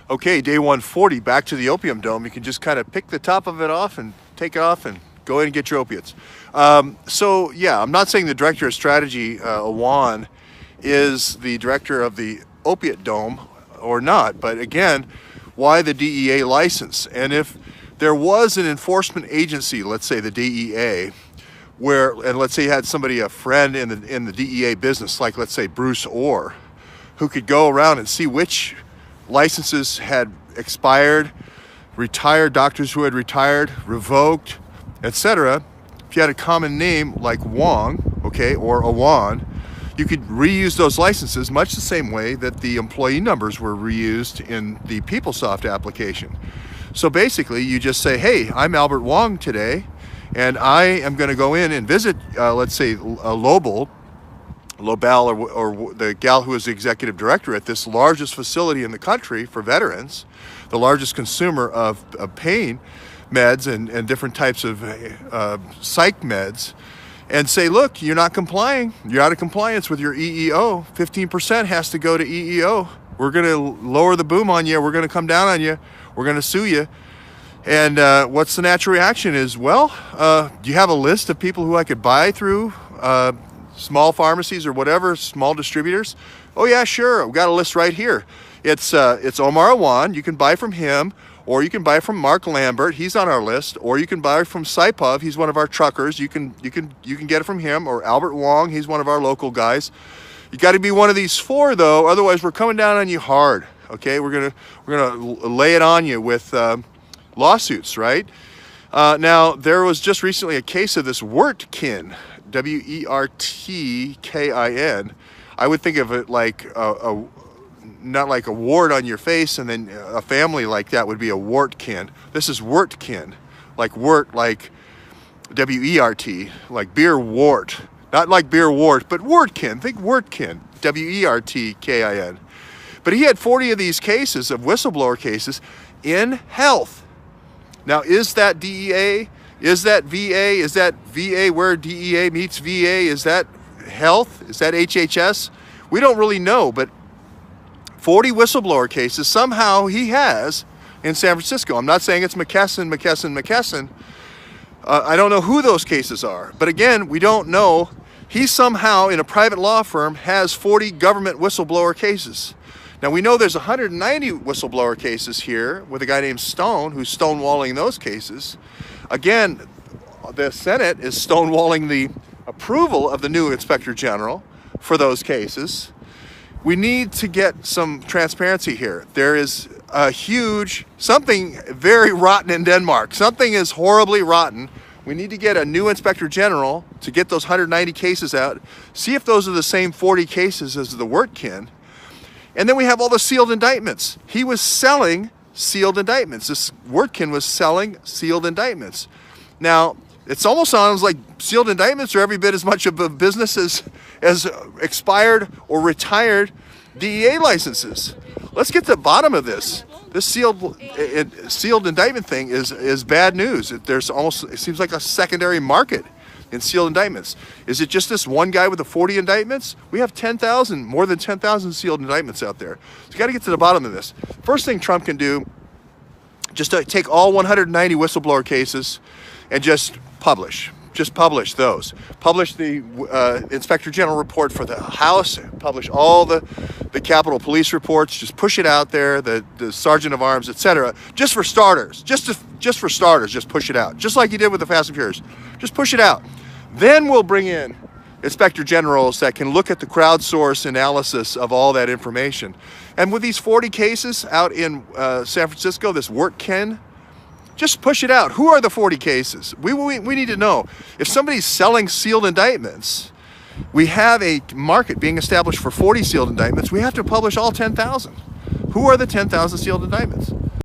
Okay, day 140, back to the opium dome. You can just kind of pick the top of it off and take it off and go in and get your opiates. So yeah, I'm not saying the director of strategy, Awan, is the director of the opiate dome or not, but again, why the DEA license? And if there was an enforcement agency, let's say the DEA, where, and let's say you had somebody, a friend in the DEA business, like let's say Bruce Orr, who could go around and see which licenses had expired, retired, doctors who had retired, revoked, etc. If you had a common name like Wong, okay, or Awan, you could reuse those licenses much the same way that the employee numbers were reused in the PeopleSoft application. So basically, you just say, hey, I'm Albert Wong today, and I am going to go in and visit, let's say, Lobel, or the gal who is the executive director at this largest facility in the country for veterans, the largest consumer of pain meds and different types of psych meds, and say, look, you're not complying. You're out of compliance with your EEO. 15% has to go to EEO. We're going to lower the boom on you. We're going to come down on you. We're going to sue you. And what's the natural reaction is, well, do you have a list of people who I could buy through small pharmacies or whatever, small distributors? Oh yeah, sure, we've got a list right here. It's Omar Awan. You can buy from him, or you can buy from Mark Lambert, he's on our list, or you can buy from Saipov, he's one of our truckers. You can get it from him, or Albert Wong, he's one of our local guys. You got to be one of these four though, otherwise we're coming down on you hard. Okay, we're gonna lay it on you with lawsuits, right? Now there was just recently a case of this Wertkin, W-E-R-T-K-I-N. I would think of it like not like a wart on your face, and then a family like that would be a Wertkin. This is Wertkin, like wort, like W-E-R-T, like beer wort. Not like beer wart, but Wertkin. Think Wertkin, W-E-R-T-K-I-N. But he had 40 of these cases, of whistleblower cases, in health. Now, is that DEA? Is that VA? Is that VA where DEA meets VA? Is that health? Is that HHS? We don't really know, but 40 whistleblower cases somehow he has in San Francisco. I'm not saying it's McKesson. I don't know who those cases are. But again, we don't know. He somehow, in a private law firm, has 40 government whistleblower cases. Now, we know there's 190 whistleblower cases here with a guy named Stone who's stonewalling those cases. Again, the Senate is stonewalling the approval of the new Inspector General for those cases. We need to get some transparency here. There is a huge, something very rotten in Denmark. Something is horribly rotten. We need to get a new Inspector General to get those 190 cases out, see if those are the same 40 cases as the Wertkin. And then we have all the sealed indictments. He was selling sealed indictments. This Wertkin was selling sealed indictments. Now, it almost sounds like sealed indictments are every bit as much of a business as expired or retired DEA licenses. Let's get to the bottom of this. This sealed indictment thing is bad news. It seems like a secondary market in sealed indictments. Is it just this one guy with the 40 indictments? We have 10,000, more than 10,000 sealed indictments out there. So you got to get to the bottom of this. First thing Trump can do, just to take all 190 whistleblower cases and just publish those. Publish the Inspector General report for the House, publish all the Capitol Police reports, just push it out there, the Sergeant of Arms, etc. Just for starters, just for starters, just push it out. Just like you did with the Fast and Furious. Just push it out. Then we'll bring in Inspector Generals that can look at the crowdsource analysis of all that information. And with these 40 cases out in San Francisco, this Wertkin, just push it out. Who are the 40 cases? We need to know. If somebody's selling sealed indictments, we have a market being established for 40 sealed indictments. We have to publish all 10,000. Who are the 10,000 sealed indictments?